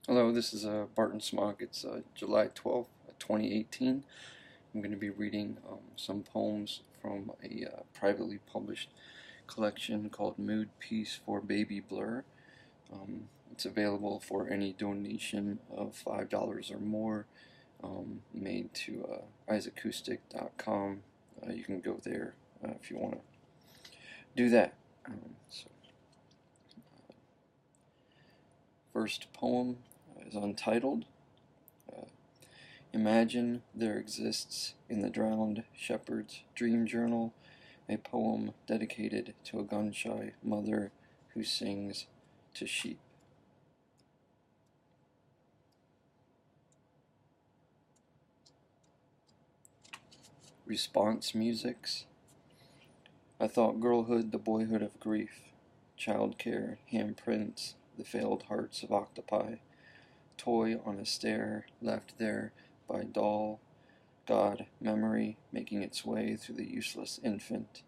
Hello, this is Barton Smock. It's July 12th, 2018. I'm going to be reading some poems from a privately published collection called Mood Piece for Baby Blur. It's available for any donation of $5 or more, made to isaacoustic.com. You can go there if you want to do that. First poem is untitled. Imagine there exists in the drowned shepherd's dream journal a poem dedicated to a gun-shy mother who sings to sheep. Response musics. I thought girlhood the boyhood of grief, childcare handprints the failed hearts of octopi, toy on a stair left there by doll, God, memory making its way through the useless infant,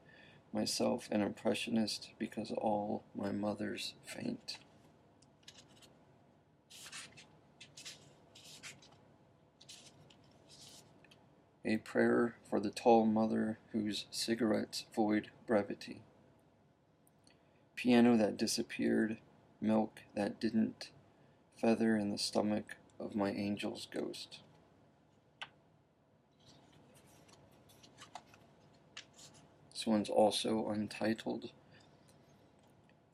myself an impressionist because all my mothers faint. A prayer for the tall mother whose cigarettes void brevity. Piano that disappeared, milk that didn't, feather in the stomach of my angel's ghost. This one's also untitled.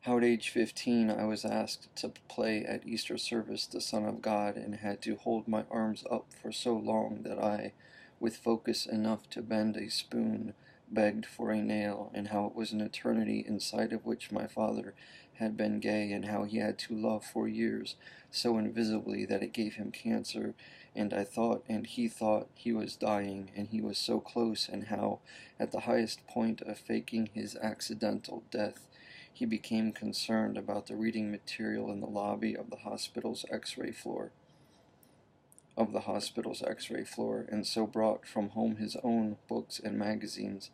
How at age 15 I was asked to play at Easter service the Son of God and had to hold my arms up for so long that I, with focus enough to bend a spoon, begged for a nail, and how it was an eternity inside of which my father had been gay, and how he had to love for years so invisibly that it gave him cancer, and I thought and he thought he was dying, and he was so close, and how, at the highest point of faking his accidental death, he became concerned about the reading material in the lobby of the hospital's X-ray floor. And so brought from home his own books and magazines,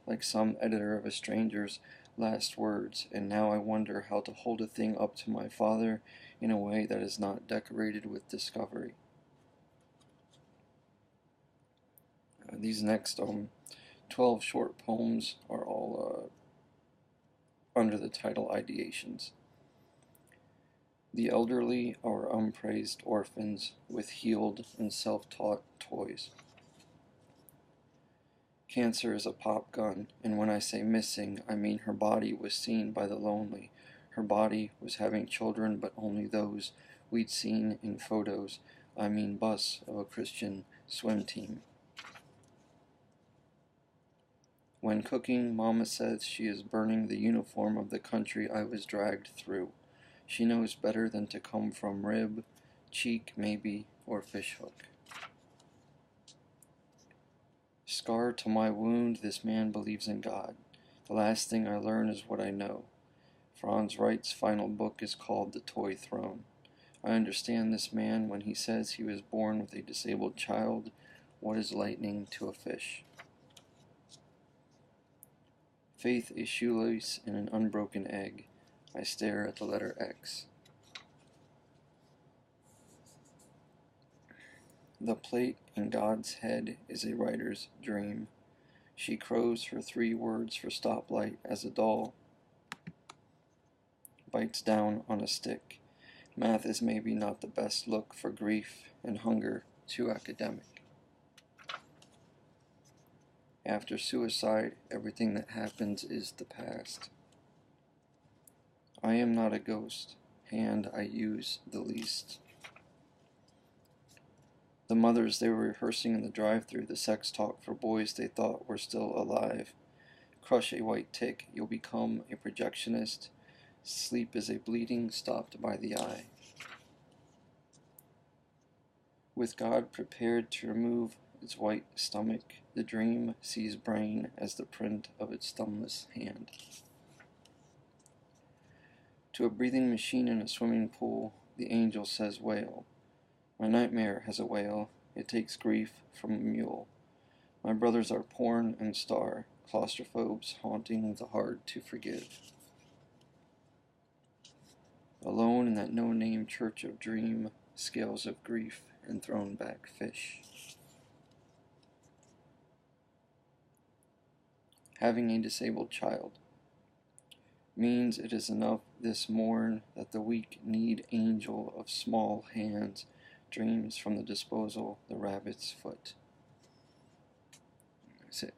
like some editor of a stranger's last words, and now I wonder how to hold a thing up to my father in a way that is not decorated with discovery. These next 12 short poems are all under the title Ideations. The elderly are unpraised orphans with healed and self-taught toys. Cancer is a pop gun, and when I say missing, I mean her body was seen by the lonely. Her body was having children, but only those we'd seen in photos. I mean bus of a Christian swim team. When cooking, Mama says she is burning the uniform of the country I was dragged through. She knows better than to come from rib, cheek maybe, or fishhook. Scar to my wound, this man believes in God. The last thing I learn is what I know. Franz Wright's final book is called The Toy Throne. I understand this man when he says he was born with a disabled child. What is lightning to a fish? Faith a shoelace in an unbroken egg. I stare at the letter X. The plate in God's head is a writer's dream. She crows her 3 words for stoplight as a doll bites down on a stick. Math is maybe not the best look for grief, and hunger too academic. After suicide, everything that happens is the past. I am not a ghost, hand I use the least. The mothers, they were rehearsing in the drive-thru the sex talk for boys they thought were still alive. Crush a white tick, you'll become a projectionist. Sleep is a bleeding stopped by the eye. With God prepared to remove its white stomach, the dream sees brain as the print of its thumbless hand. To a breathing machine in a swimming pool, the angel says whale. My nightmare has a whale, it takes grief from a mule. My brothers are porn and star, claustrophobes haunting the hard to forgive. Alone in that no-name church of dream, scales of grief and thrown back fish. Having a disabled child means it is enough this morn that the weak-kneed angel of small hands dreams from the disposal the rabbit's foot. That's it.